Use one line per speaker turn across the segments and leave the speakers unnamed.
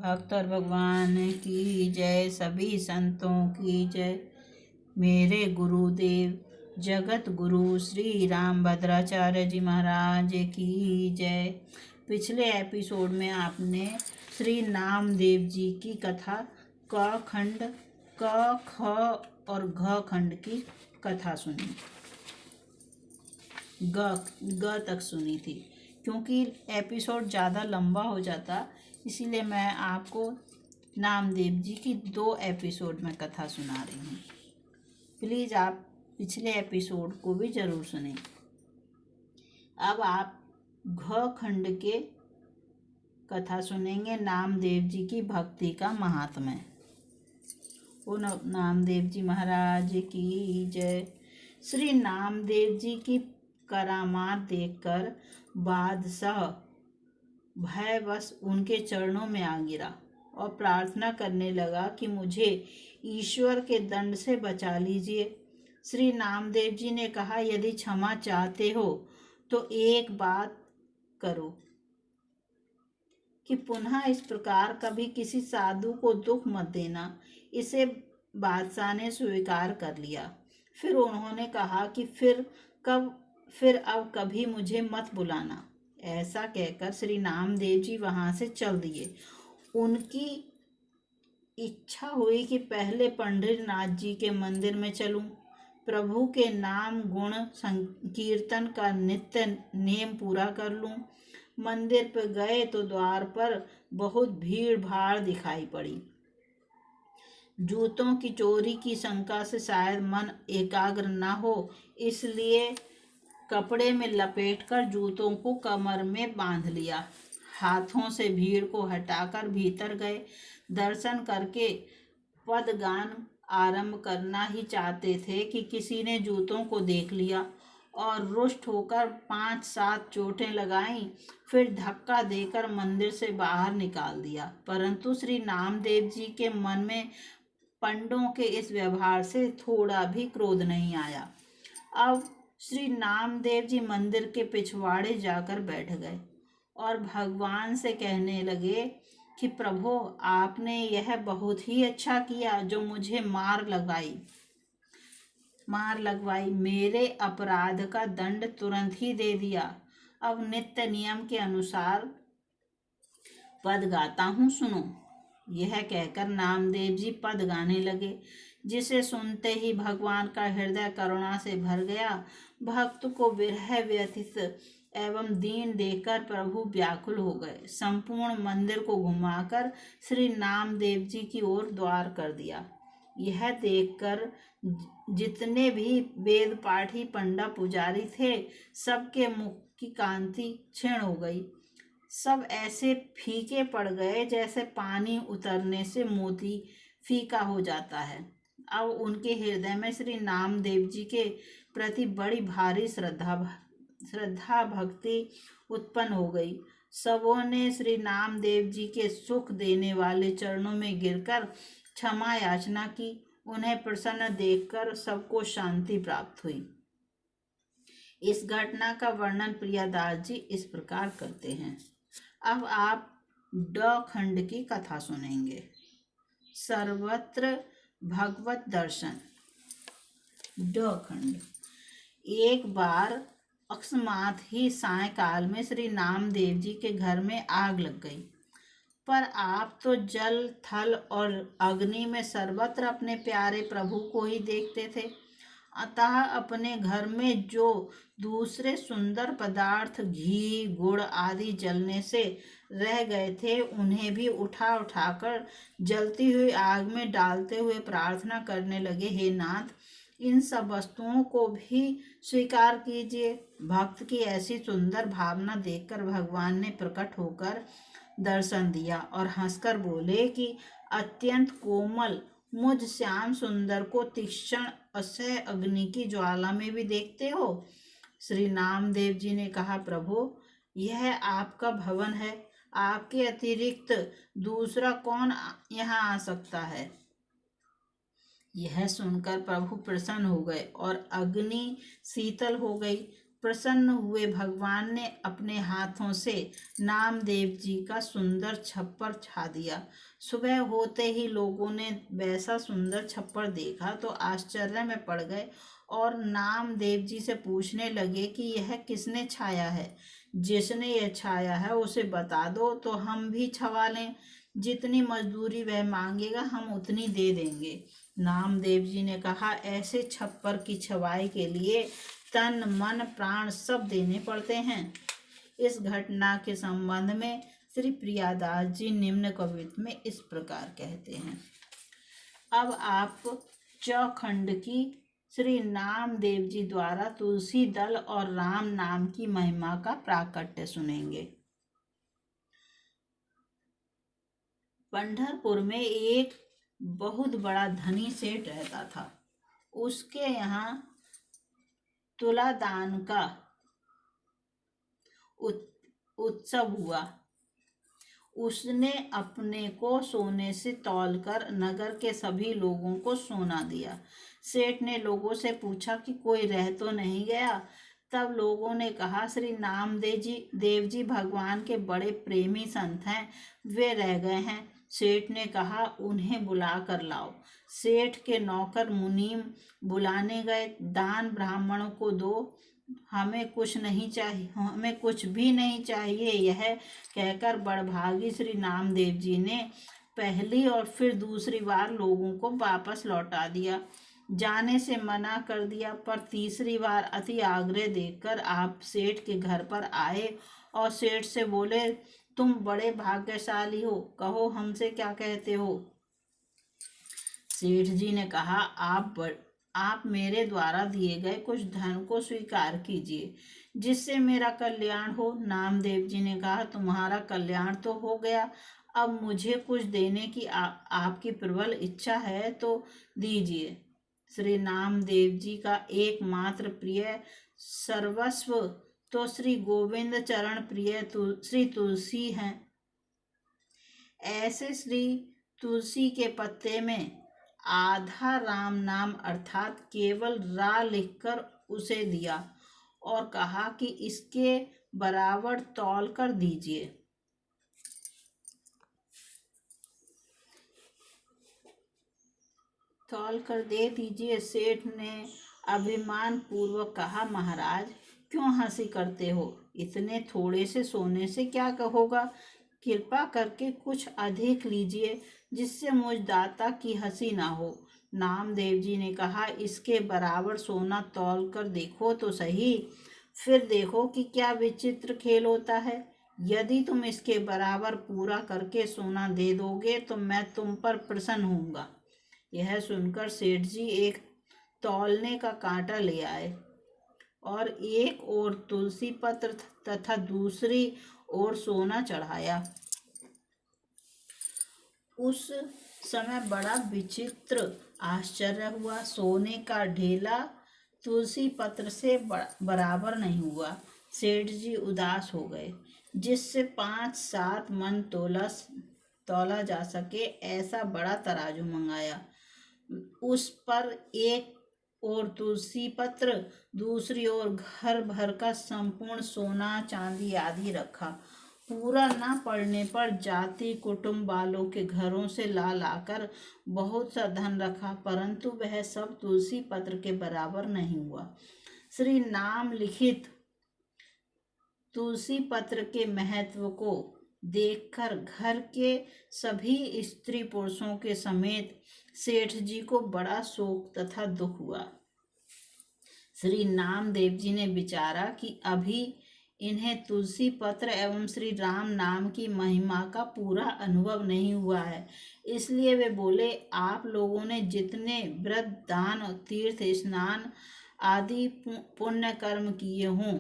भक्त और भगवान की जय, सभी संतों की जय। मेरे गुरुदेव जगत गुरु श्री राम भद्राचार्य जी महाराज की जय। पिछले एपिसोड में आपने श्री नामदेव जी की कथा क खंड, क, ख और घ खंड की कथा सुनी, ग तक सुनी थी। क्योंकि एपिसोड ज़्यादा लंबा हो जाता, इसीलिए मैं आपको नामदेव जी की 2 एपिसोड में कथा सुना रही हूँ। प्लीज़ आप पिछले एपिसोड को भी ज़रूर सुनें। अब आप घ खंड के कथा सुनेंगे, नामदेव जी की भक्ति का महात्म्य। ओ नामदेव जी महाराज की जय। श्री नामदेव जी की करामात देखकर बादशाह भयवश उनके चरणों में आ गिरा और प्रार्थना करने लगा कि मुझे ईश्वर के दंड से बचा लीजिए। श्री नामदेव जी ने कहा, यदि क्षमा चाहते हो तो एक बात करो कि पुनः इस प्रकार कभी किसी साधु को दुख मत देना। इसे बादशाह ने स्वीकार कर लिया। फिर उन्होंने कहा कि फिर अब कभी मुझे मत बुलाना। ऐसा कहकर श्री नामदेव जी वहां से चल दिए। उनकी इच्छा हुई कि पहले पंढरीनाथ जी के मंदिर में चलूं, प्रभु के नाम गुण संकीर्तन का नित्य नेम पूरा कर लूं। मंदिर पर गए तो द्वार पर बहुत भीड़ भाड़ दिखाई पड़ी। जूतों की चोरी की शंका से शायद मन एकाग्र न हो, इसलिए कपड़े में लपेटकर जूतों को कमर में बांध लिया। हाथों से भीड़ को हटाकर भीतर गए। दर्शन करके पदगान आरंभ करना ही चाहते थे कि किसी ने जूतों को देख लिया और रुष्ट होकर 5-7 चोटें लगाईं, फिर धक्का देकर मंदिर से बाहर निकाल दिया। परंतु श्री नामदेव जी के मन में पंडों के इस व्यवहार से थोड़ा भी क्रोध नहीं आया। अब श्री नामदेव जी मंदिर के पिछवाड़े जाकर बैठ गए और भगवान से कहने लगे कि प्रभु, आपने यह बहुत ही अच्छा किया जो मुझे मार लगवाई। मेरे अपराध का दंड तुरंत ही दे दिया। अब नित्य नियम के अनुसार पद गाता हूँ, सुनो। यह कहकर नामदेव जी पद गाने लगे, जिसे सुनते ही भगवान का हृदय करुणा से भर गया। भक्त को विरह व्यथित एवं दीन देखकर प्रभु व्याकुल हो गए। संपूर्ण मंदिर को घुमाकर श्री नामदेव जी की ओर द्वार कर दिया। यह देखकर जितने भी वेद पाठी पंडा पुजारी थे, सबके मुख की कांति क्षीण हो गई। सब ऐसे फीके पड़ गए जैसे पानी उतरने से मोती फीका हो जाता है। अब उनके हृदय में श्री नामदेव जी के प्रति बड़ी भारी श्रद्धा भक्ति उत्पन्न हो गई। सबों ने श्री नामदेव जी के सुख देने वाले चरणों में गिरकर क्षमा याचना की। उन्हें प्रसन्न देखकर सबको शांति प्राप्त हुई। इस घटना का वर्णन प्रियादास जी इस प्रकार करते हैं। अब आप ड खंड की कथा सुनेंगे। सर्वत्र भगवत दर्शन। ड खंड। एक बार अकस्मात ही सायंकाल में श्री नामदेव जी के घर में आग लग गई। पर आप तो जल, थल और अग्नि में सर्वत्र अपने प्यारे प्रभु को ही देखते थे। अतः अपने घर में जो दूसरे सुंदर पदार्थ घी, गुड़ आदि जलने से रह गए थे, उन्हें भी उठाकर जलती हुई आग में डालते हुए प्रार्थना करने लगे, हे नाथ, इन सब वस्तुओं को भी स्वीकार कीजिए। भक्त की ऐसी सुंदर भावना देखकर भगवान ने प्रकट होकर दर्शन दिया और हंसकर बोले कि अत्यंत कोमल मुझ श्याम सुंदर को तीक्ष्ण असह्य अग्नि की ज्वाला में भी देखते हो। श्री नामदेव जी ने कहा, प्रभु, यह आपका भवन है, आपके अतिरिक्त दूसरा कौन यहाँ आ सकता है। यह सुनकर प्रभु प्रसन्न हो गए और अग्नि शीतल हो गई। प्रसन्न हुए भगवान ने अपने हाथों से नामदेव जी का सुंदर छप्पर छा दिया। सुबह होते ही लोगों ने वैसा सुंदर छप्पर देखा तो आश्चर्य में पड़ गए और नामदेव जी से पूछने लगे कि यह किसने छाया है। जिसने यह छाया है उसे बता दो तो हम भी छवा लें। जितनी मजदूरी वह मांगेगा हम उतनी दे देंगे। नामदेव जी ने कहा, ऐसे छप्पर की छवाई के लिए तन मन प्राण सब देने पड़ते हैं। इस घटना के संबंध में श्री प्रियादास जी निम्न कवित्त में इस प्रकार कहते हैं। अब आप चौखंड की श्री नामदेव जी द्वारा तुलसी दल और राम नाम की महिमा का प्राकट्य सुनेंगे। पंढरपुर में एक बहुत बड़ा धनी सेठ रहता था। उसके यहाँ तुलादान का उत्सव हुआ। उसने अपने को सोने से तौलकर नगर के सभी लोगों को सोना दिया। सेठ ने लोगों से पूछा कि कोई रह तो नहीं गया। तब लोगों ने कहा, श्री नामदेव जी भगवान के बड़े प्रेमी संत हैं, वे रह गए हैं। सेठ ने कहा, उन्हें बुला कर लाओ। सेठ के नौकर मुनीम बुलाने गए। दान ब्राह्मणों को दो, हमें कुछ नहीं चाहिए, हमें कुछ भी नहीं चाहिए, यह कहकर बड़भागी श्री नामदेव जी ने पहली और फिर दूसरी बार लोगों को वापस लौटा दिया। जाने से मना कर दिया, पर तीसरी बार अति आग्रह देखकर आप सेठ के घर पर आए और सेठ से बोले, तुम बड़े भाग्यशाली हो, कहो हमसे क्या कहते हो। सेठ जी ने कहा, आप मेरे द्वारा दिए गए कुछ धन को स्वीकार कीजिए, जिससे मेरा कल्याण हो। नामदेव जी ने कहा, तुम्हारा कल्याण तो हो गया, अब मुझे कुछ देने की आपकी प्रबल इच्छा है तो दीजिए। श्री नामदेव जी का एकमात्र प्रिय सर्वस्व तो श्री गोविंद चरण प्रिय श्री तुलसी हैं। ऐसे श्री तुलसी के पत्ते में आधा राम नाम अर्थात केवल रा लिखकर उसे दिया और कहा कि इसके बराबर तौल कर दीजिए। तौल कर दे दीजिए। सेठ ने अभिमान पूर्वक कहा, महाराज क्यों हंसी करते हो, इतने थोड़े से सोने से क्या होगा, कृपा करके कुछ अधिक लीजिए जिससे मुझ दाता की हंसी ना हो। नामदेव जी ने कहा, इसके बराबर सोना तौल कर देखो तो सही, फिर देखो कि क्या विचित्र खेल होता है। यदि तुम इसके बराबर पूरा करके सोना दे दोगे तो मैं तुम पर प्रसन्न होऊंगा। यह सुनकर सेठ जी एक तौलने का कांटा ले आए और एक ओर तुलसी पत्र तथा दूसरी ओर सोना चढ़ाया। उस समय बड़ा विचित्र आश्चर्य हुआ। सोने का ढेला तुलसी पत्र से बराबर नहीं हुआ। सेठ जी उदास हो गए। जिससे 5-7 मन तोला जा सके ऐसा बड़ा तराजू मंगाया। उस पर एक और तुलसी पत्र, दूसरी ओर घर भर का संपूर्ण सोना चांदी आदि रखा। पूरा न पड़ने पर जाति कुटुंब वालों के घरों से ला लाकर बहुत सा धन रखा, परंतु वह सब तुलसी पत्र के बराबर नहीं हुआ। श्री नाम लिखित तुलसी पत्र के महत्व को देखकर घर के सभी स्त्री पुरुषों के समेत सेठ जी को बड़ा शोक तथा दुख हुआ। श्री नामदेव जी ने विचारा कि अभी इन्हें तुलसी पत्र एवं श्री राम नाम की महिमा का पूरा अनुभव नहीं हुआ है, इसलिए वे बोले, आप लोगों ने जितने व्रत दान तीर्थ स्नान आदि पुण्य कर्म किए हों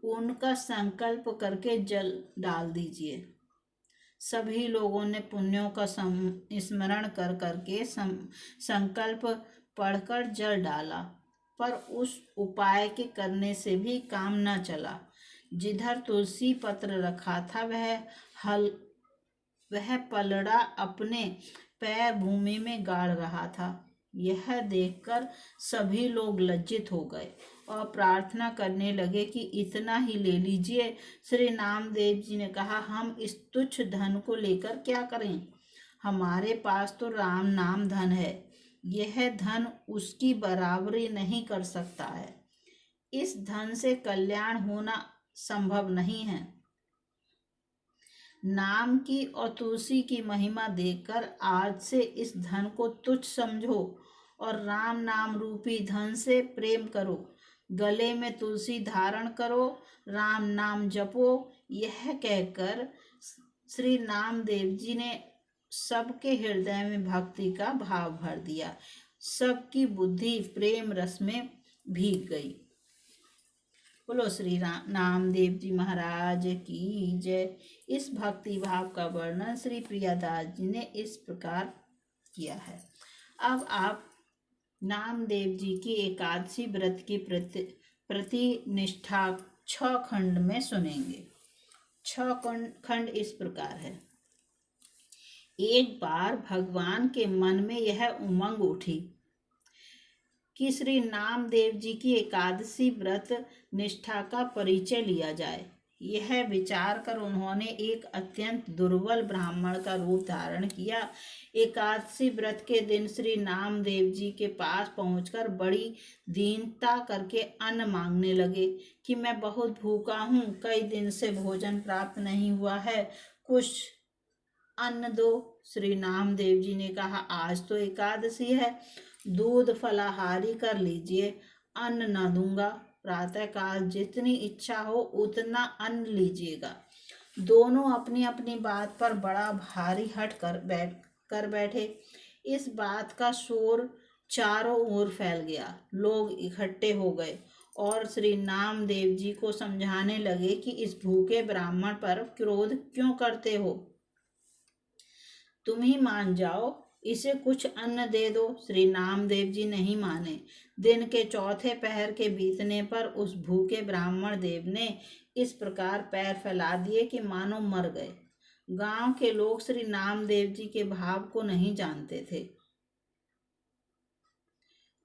उनका संकल्प करके जल डाल दीजिए। सभी लोगों ने पुण्यों का स्मरण कर करके संकल्प पढ़कर जल डाला, पर उस उपाय के करने से भी काम न चला। जिधर तुलसी पत्र रखा था वह पलड़ा अपने पैर भूमि में गाड़ रहा था। यह देखकर सभी लोग लज्जित हो गए और प्रार्थना करने लगे कि इतना ही ले लीजिए। श्री नामदेव जी ने कहा, हम इस तुच्छ धन को लेकर क्या करें? हमारे पास तो राम नाम धन है, यह धन उसकी बराबरी नहीं कर सकता है। इस धन से कल्याण होना संभव नहीं है। नाम की और तुलसी की महिमा देखकर आज से इस धन को तुच्छ समझो और राम नाम रूपी धन से प्रेम करो। गले में तुलसी धारण करो, राम नाम जपो। यह कहकर श्री नामदेव जी ने सबके हृदय में भक्ति का भाव भर दिया। सबकी बुद्धि प्रेम रस में भीग गई। बोलो श्री नामदेव जी महाराज की जय। इस भक्ति भाव का वर्णन श्री प्रियादास जी ने इस प्रकार किया है। अब आप नामदेव जी की एकादशी व्रत की प्रति निष्ठा 6 खंड में सुनेंगे। 6 खंड इस प्रकार है। एक बार भगवान के मन में यह उमंग उठी कि श्री नामदेव जी की एकादशी व्रत निष्ठा का परिचय लिया जाए। यह विचार कर उन्होंने एक अत्यंत दुर्बल ब्राह्मण का रूप धारण किया। एकादशी व्रत के दिन श्री नामदेव जी के पास पहुंचकर बड़ी दीनता करके अन्न मांगने लगे कि मैं बहुत भूखा हूँ, कई दिन से भोजन प्राप्त नहीं हुआ है, कुछ अन्न दो। श्री नामदेव जी ने कहा, आज तो एकादशी है, दूध फलाहारी कर लीजिए, अन्न न दूंगा। प्रातःकाल जितनी इच्छा हो उतना अन्न लीजिएगा। दोनों अपनी अपनी बात पर बड़ा भारी हट कर बैठे। इस बात का शोर चारों ओर फैल गया। लोग इकट्ठे हो गए और श्री नामदेव जी को समझाने लगे कि इस भूखे ब्राह्मण पर क्रोध क्यों करते हो, तुम ही मान जाओ, इसे कुछ अन्न दे दो। श्री नामदेव जी नहीं माने। दिन के चौथे पहर के बीतने पर उस भूखे ब्राह्मण देव ने इस प्रकार पैर फैला दिए कि मानो मर गए। गांव के लोग श्री नामदेव जी के भाव को नहीं जानते थे,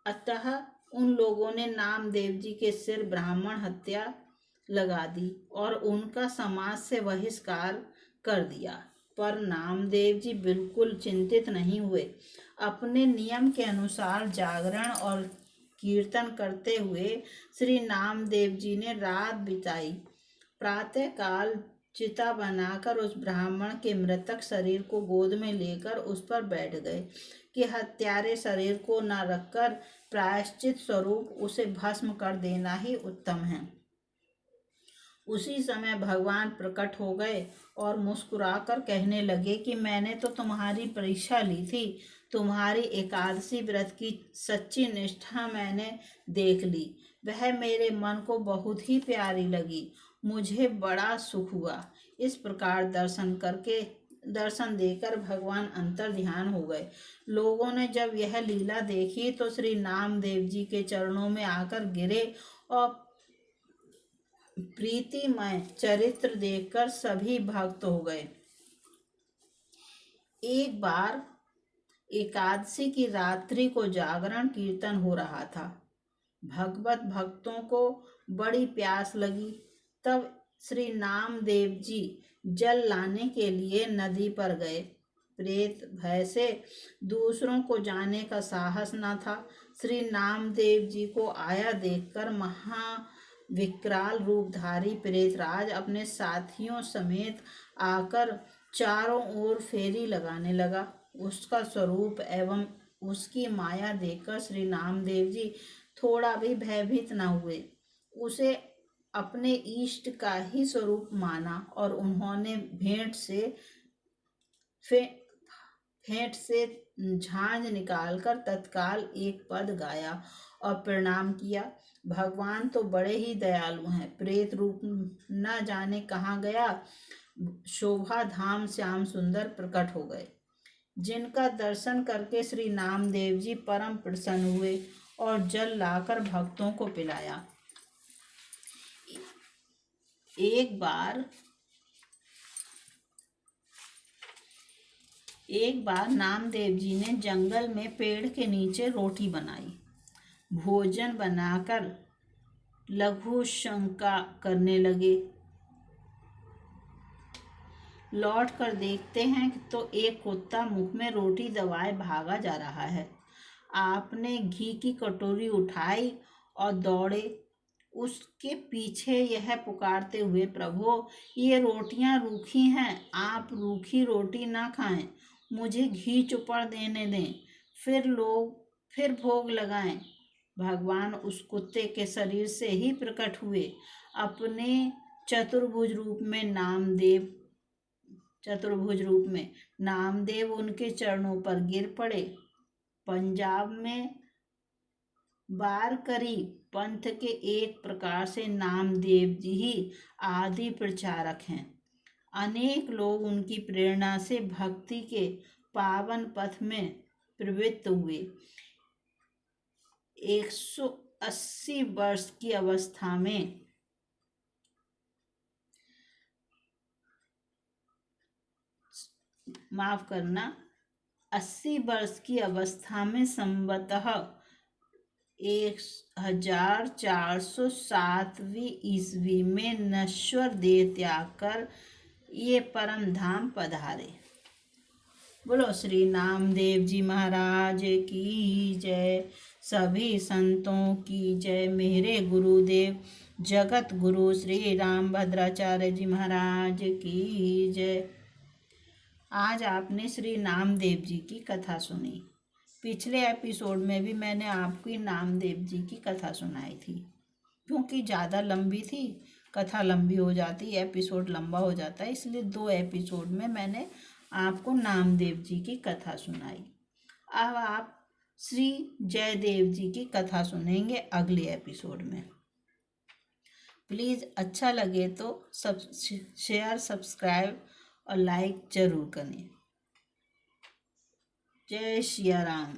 अतः उन लोगों ने नामदेव जी के सिर ब्राह्मण हत्या लगा दी और उनका समाज से बहिष्कार कर दिया। पर नामदेव जी बिल्कुल चिंतित नहीं हुए। अपने नियम के अनुसार जागरण और कीर्तन करते हुए श्री नामदेव जी ने रात बिताई। प्रातःकाल चिता बनाकर उस ब्राह्मण के मृतक शरीर को गोद में लेकर उस पर बैठ गए कि हत्यारे शरीर को न रखकर प्रायश्चित स्वरूप उसे भस्म कर देना ही उत्तम है। उसी समय भगवान प्रकट हो गए और मुस्कुराकर कहने लगे कि मैंने तो तुम्हारी परीक्षा ली थी, तुम्हारी एकादशी व्रत की सच्ची निष्ठा मैंने देख ली, वह मेरे मन को बहुत ही प्यारी लगी, मुझे बड़ा सुख हुआ। इस प्रकार दर्शन देकर भगवान अंतर ध्यान हो गए। लोगों ने जब यह लीला देखी तो श्री नामदेव जी के चरणों में आकर गिरे और प्रीतिमय चरित्र देखकर सभी भक्त हो गए। एक बार एकादशी की रात्रि को जागरण कीर्तन हो रहा था। भगवत भक्तों को बड़ी प्यास लगी। तब श्री नामदेव जी जल लाने के लिए नदी पर गए। प्रेत भय से दूसरों को जाने का साहस न था। श्री नामदेव जी को आया देखकर महाविकराल रूपधारी प्रेतराज अपने साथियों समेत आकर चारों ओर फेरी लगाने लगा। उसका स्वरूप एवं उसकी माया देखकर श्री नामदेव जी थोड़ा भी भयभीत न हुए। उसे अपने इष्ट का ही स्वरूप माना और उन्होंने भेंट से झांझ निकालकर तत्काल एक पद गाया और प्रणाम किया। भगवान तो बड़े ही दयालु हैं। प्रेत रूप न जाने कहाँ गया, शोभा धाम श्याम सुंदर प्रकट हो गए, जिनका दर्शन करके श्री नामदेव जी परम प्रसन्न हुए और जल लाकर भक्तों को पिलाया। एक बार एक बार नामदेव जी ने जंगल में पेड़ के नीचे रोटी बनाई। भोजन बनाकर लघु शंका करने लगे। लौट कर देखते हैं तो एक कुत्ता मुख में रोटी दबाए भागा जा रहा है। आपने घी की कटोरी उठाई और दौड़े उसके पीछे, यह पुकारते हुए, प्रभु ये रोटियां रूखी हैं, आप रूखी रोटी ना खाएं, मुझे घी चुपड़ देने दें, फिर भोग लगाएं। भगवान उस कुत्ते के शरीर से ही प्रकट हुए। अपने चतुर्भुज रूप में नामदेव उनके चरणों पर गिर पड़े। पंजाब में वारकरी पंथ के एक प्रकार से नामदेव जी ही आदि प्रचारक हैं। अनेक लोग उनकी प्रेरणा से भक्ति के पावन पथ में प्रवृत्त हुए। 180 वर्ष की अवस्था में माफ करना 80 वर्ष की अवस्था में संवतः 1407वीं ईस्वी में नश्वर देह त्याग कर ये परम धाम पधारे। बोलो श्री नामदेव जी महाराज की जय। सभी संतों की जय। मेरे गुरुदेव जगत गुरु श्री रामभद्राचार्य जी महाराज की जय। आज आपने श्री नामदेव जी की कथा सुनी। पिछले एपिसोड में भी मैंने आपकी नामदेव जी की कथा सुनाई थी। क्योंकि ज़्यादा लंबी थी, कथा लंबी हो जाती, एपिसोड लंबा हो जाता है, इसलिए 2 एपिसोड में मैंने आपको नामदेव जी की कथा सुनाई। अब आप श्री जयदेव जी की कथा सुनेंगे अगले एपिसोड में। प्लीज़ अच्छा लगे तो शेयर, सब्सक्राइब और लाइक जरूर करें। जय सिया राम।